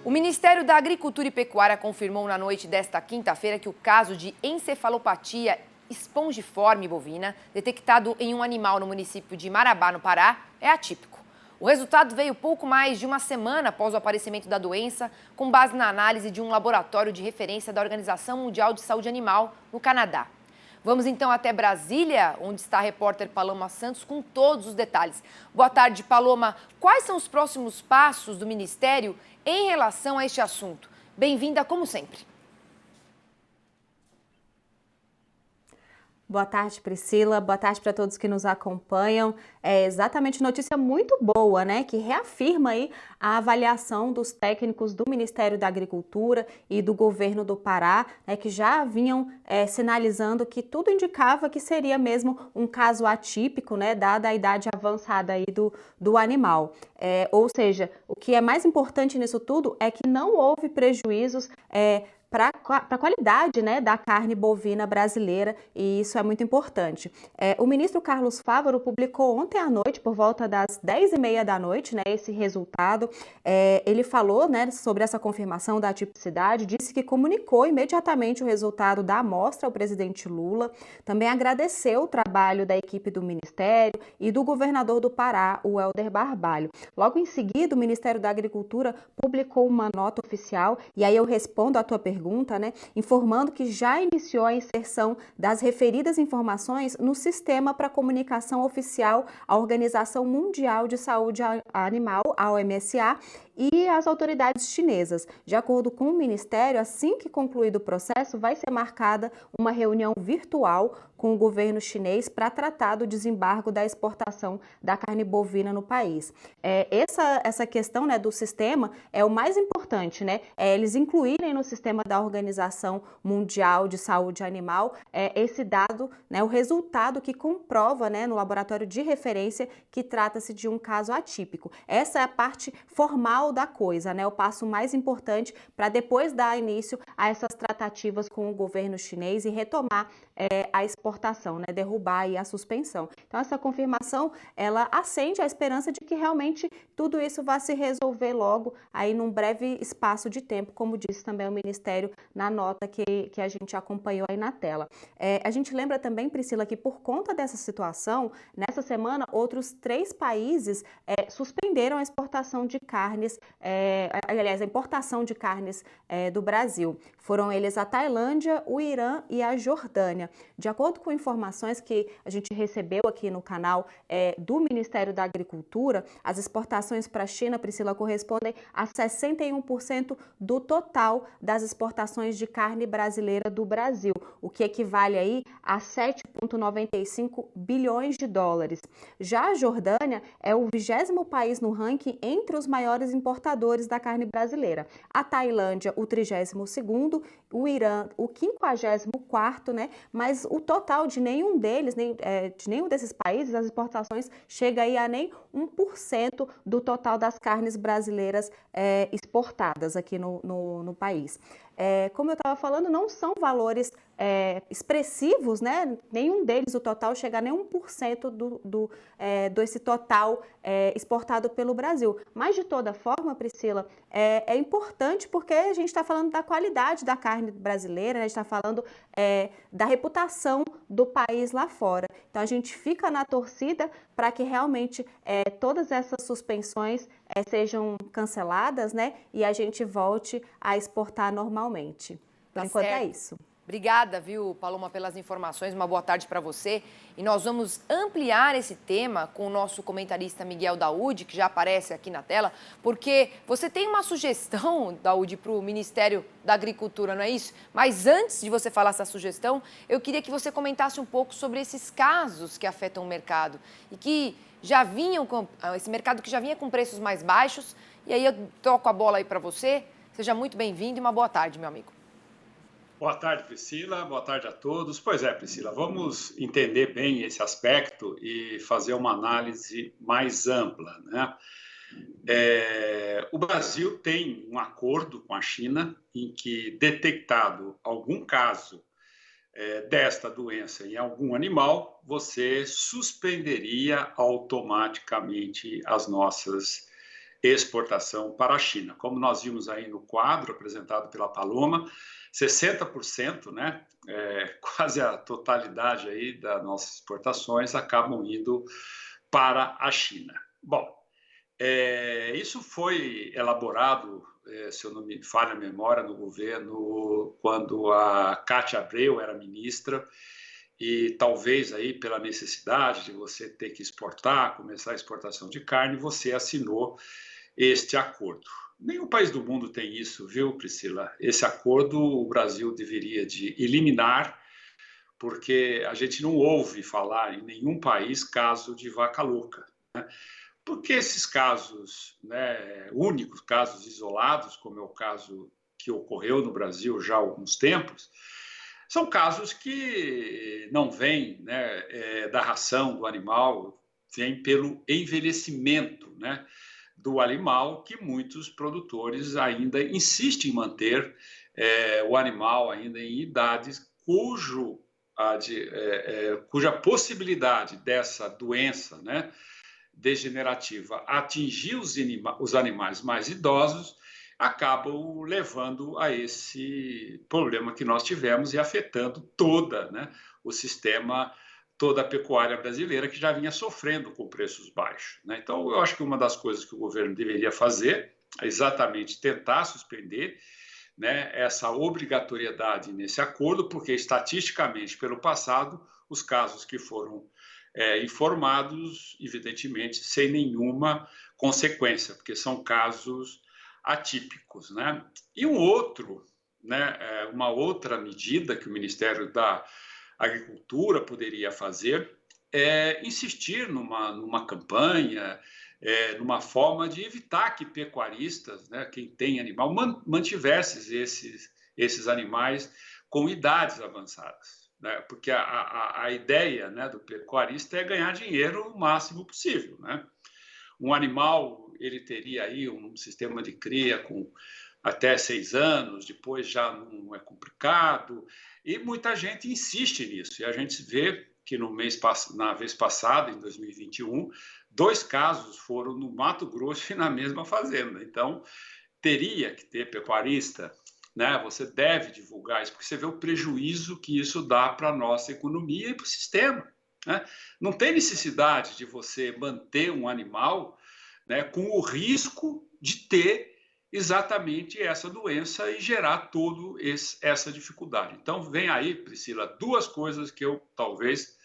O Ministério da Agricultura e Pecuária confirmou na noite desta quinta-feira que o caso de encefalopatia espongiforme bovina, detectado em um animal no município de Marabá, no Pará, é atípico. O resultado veio pouco mais de uma semana após o aparecimento da doença, com base na análise de um laboratório de referência da Organização Mundial de Saúde Animal, no Canadá. Vamos então até Brasília, onde está a repórter Paloma Santos com todos os detalhes. Boa tarde, Paloma. Quais são os próximos passos do Ministério em relação a este assunto? Bem-vinda, como sempre. Boa tarde, Priscila. Boa tarde para todos que nos acompanham. É exatamente notícia muito boa, né? Que reafirma aí a avaliação dos técnicos do Ministério da Agricultura e do governo do Pará, né, que já vinham sinalizando que tudo indicava que seria mesmo um caso atípico, né? Dada a idade avançada aí do animal. Ou seja, o que é mais importante nisso tudo é que não houve prejuízos para a qualidade, né, da carne bovina brasileira, e isso é muito importante. O ministro Carlos Fávaro publicou ontem à noite, por volta das 10h30 da noite, né, esse resultado. Ele falou, né, sobre essa confirmação da atipicidade, disse que comunicou imediatamente o resultado da amostra ao presidente Lula, também agradeceu o trabalho da equipe do Ministério e do governador do Pará, o Helder Barbalho. Logo em seguida, o Ministério da Agricultura publicou uma nota oficial, e aí eu respondo à tua pergunta, né, informando que já iniciou a inserção das referidas informações no Sistema para Comunicação Oficial à Organização Mundial de Saúde Animal, a OMSA, e as autoridades chinesas. De acordo com o Ministério, assim que concluído o processo, vai ser marcada uma reunião virtual com o governo chinês para tratar do desembargo da exportação da carne bovina no país. Essa questão, né, do sistema é o mais importante, né? Eles incluírem no sistema da Organização Mundial de Saúde Animal esse dado, né, o resultado que comprova, né, no laboratório de referência que trata-se de um caso atípico. Essa é a parte formal da coisa, né? O passo mais importante para depois dar início a essas tratativas com o governo chinês e retomar a exportação, né? Derrubar aí a suspensão. Então, essa confirmação, ela acende a esperança de que realmente tudo isso vai se resolver logo aí num breve espaço de tempo, como disse também o Ministério na nota que a gente acompanhou aí na tela. A gente lembra também, Priscila, que por conta dessa situação, nessa semana, outros 3 países suspenderam a exportação de carnes, aliás, a importação de carnes do Brasil. Foram eles a Tailândia, o Irã e a Jordânia. De acordo com informações que a gente recebeu aqui no canal do Ministério da Agricultura, as exportações para a China, Priscila, correspondem a 61% do total das exportações de carne brasileira do Brasil, o que equivale aí a 7,95 bilhões de dólares. Já a Jordânia é o 20º país no ranking entre os maiores importadores da carne brasileira. A Tailândia, o 32º, o Irã, o 54º, né? Mas o total de nenhum deles, de nenhum desses países, as exportações chega aí a nem 1% do total das carnes brasileiras exportadas aqui no país. Como eu estava falando, não são valores expressivos, né? Nenhum deles, o total, chega a nem 1% desse total exportado pelo Brasil. Mas, de toda forma, Priscila, é importante porque a gente está falando da qualidade da carne brasileira, né? A gente está falando da reputação do país lá fora. Então, a gente fica na torcida para que realmente todas essas suspensões sejam canceladas, né? E a gente volte a exportar normalmente. Por enquanto é isso. Obrigada, viu, Paloma, pelas informações. Uma boa tarde para você. E nós vamos ampliar esse tema com o nosso comentarista Miguel Daúde, que já aparece aqui na tela, porque você tem uma sugestão, Daúde, para o Ministério da Agricultura, não é isso? Mas antes de você falar essa sugestão, eu queria que você comentasse um pouco sobre esses casos que afetam o mercado e que já vinham com esse mercado que já vinha com preços mais baixos. E aí eu toco a bola aí para você. Seja muito bem-vindo e uma boa tarde, meu amigo. Boa tarde, Priscila. Boa tarde a todos. Pois é, Priscila, vamos entender bem esse aspecto e fazer uma análise mais ampla, né? O Brasil tem um acordo com a China em que, detectado algum caso desta doença em algum animal, você suspenderia automaticamente as nossas exportação para a China. Como nós vimos aí no quadro apresentado pela Paloma, 60%, né, quase a totalidade aí das nossas exportações acabam indo para a China. Bom, isso foi elaborado, se eu não me falha a memória, no governo, quando a Cátia Abreu era ministra, e talvez aí pela necessidade de você ter que exportar, começar a exportação de carne, você assinou este acordo. Nenhum país do mundo tem isso, viu, Priscila? Esse acordo o Brasil deveria de eliminar, porque a gente não ouve falar em nenhum país caso de vaca louca, né? Porque esses casos, né, únicos, casos isolados, como é o caso que ocorreu no Brasil já há alguns tempos, são casos que não vêm, né, da ração do animal, vêm pelo envelhecimento, né, do animal, que muitos produtores ainda insistem em manter o animal ainda em idades cuja possibilidade dessa doença, né, degenerativa atingir os animais mais idosos acabam levando a esse problema que nós tivemos e afetando toda, né, o sistema, toda a pecuária brasileira, que já vinha sofrendo com preços baixos, né? Então, eu acho que uma das coisas que o governo deveria fazer é exatamente tentar suspender, né, essa obrigatoriedade nesse acordo, porque estatisticamente, pelo passado, os casos que foram informados, evidentemente, sem nenhuma consequência, porque são casos atípicos, né? E uma outra medida que o Ministério da Agricultura poderia fazer é insistir numa campanha, numa forma de evitar que pecuaristas, né, quem tem animal, mantivesse esses animais com idades avançadas, né? Porque a ideia, né, do pecuarista é ganhar dinheiro o máximo possível, né? Um animal, ele teria aí um sistema de cria com até 6 anos, depois já não é complicado, e muita gente insiste nisso. E a gente vê que na vez passada, em 2021, 2 casos foram no Mato Grosso e na mesma fazenda. Então, teria que ter pecuarista, né? Você deve divulgar isso, porque você vê o prejuízo que isso dá para a nossa economia e para o sistema, né? Não tem necessidade de você manter um animal, né, com o risco de ter exatamente essa doença e gerar toda essa dificuldade. Então, vem aí, Priscila, 2 coisas que eu talvez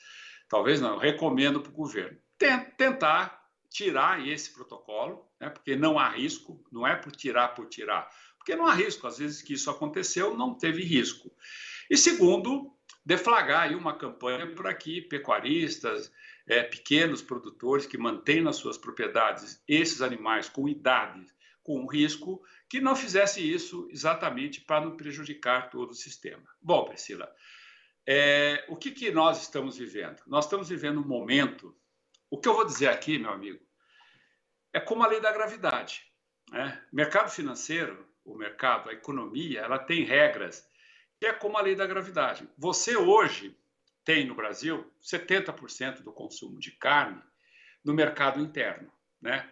não, recomendo para o governo. Tentar tirar esse protocolo, né, porque não há risco, não é por tirar, porque não há risco. Às vezes que isso aconteceu, não teve risco. E segundo, deflagrar aí uma campanha para que pecuaristas, pequenos produtores que mantêm nas suas propriedades esses animais com idade, com risco, que não fizesse isso exatamente para não prejudicar todo o sistema. Bom, Priscila, o que nós estamos vivendo? Nós estamos vivendo um momento, o que eu vou dizer aqui, meu amigo, é como a lei da gravidade, né? O mercado financeiro, a economia, ela tem regras, que é como a lei da gravidade. Você hoje tem no Brasil 70% do consumo de carne no mercado interno, né?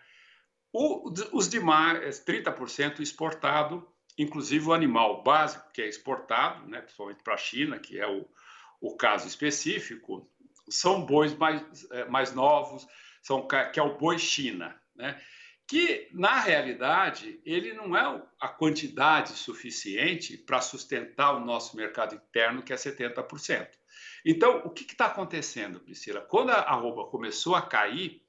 Os demais 30% exportado, inclusive o animal básico que é exportado, né, principalmente para a China, que é o caso específico, são bois mais novos, que é o boi China, né? Que, na realidade, ele não é a quantidade suficiente para sustentar o nosso mercado interno, que é 70%. Então, o que está acontecendo, Priscila? Quando a arroba começou a cair,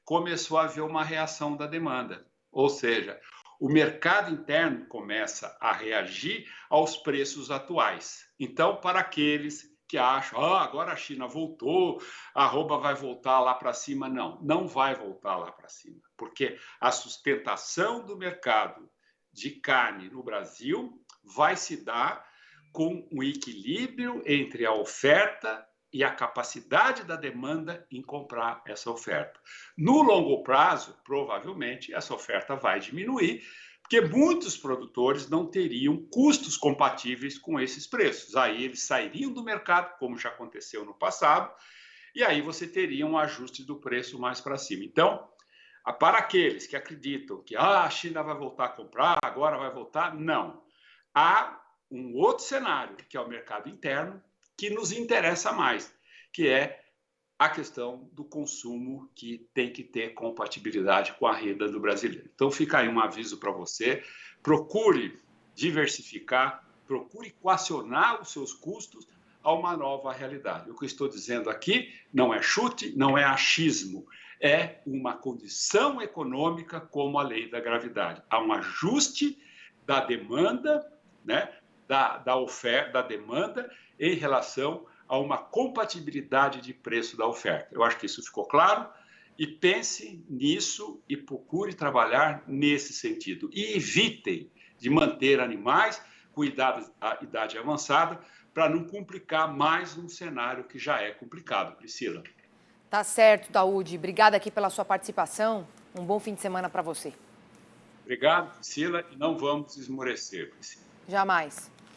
começou a haver uma reação da demanda. Ou seja, o mercado interno começa a reagir aos preços atuais. Então, para aqueles que acham, agora a China voltou, a arroba vai voltar lá para cima. Não vai voltar lá para cima, porque a sustentação do mercado de carne no Brasil vai se dar com um equilíbrio entre a oferta e a capacidade da demanda em comprar essa oferta. No longo prazo, provavelmente, essa oferta vai diminuir, porque muitos produtores não teriam custos compatíveis com esses preços. Aí eles sairiam do mercado, como já aconteceu no passado, e aí você teria um ajuste do preço mais para cima. Então, Para aqueles que acreditam que a China vai voltar a comprar, agora vai voltar, não. Há um outro cenário, que é o mercado interno, que nos interessa mais, que é a questão do consumo, que tem que ter compatibilidade com a renda do brasileiro. Então, fica aí um aviso para você, procure diversificar, procure equacionar os seus custos a uma nova realidade. O que eu estou dizendo aqui não é chute, não é achismo, é uma condição econômica como a lei da gravidade. Há um ajuste da demanda, né, da oferta, da demanda em relação a uma compatibilidade de preço da oferta. Eu acho que isso ficou claro, e pense nisso e procure trabalhar nesse sentido. E evitem de manter animais com idade avançada para não complicar mais um cenário que já é complicado, Priscila. Tá certo, Daúde. Obrigada aqui pela sua participação. Um bom fim de semana para você. Obrigado, Priscila, e não vamos esmorecer, Priscila. Jamais.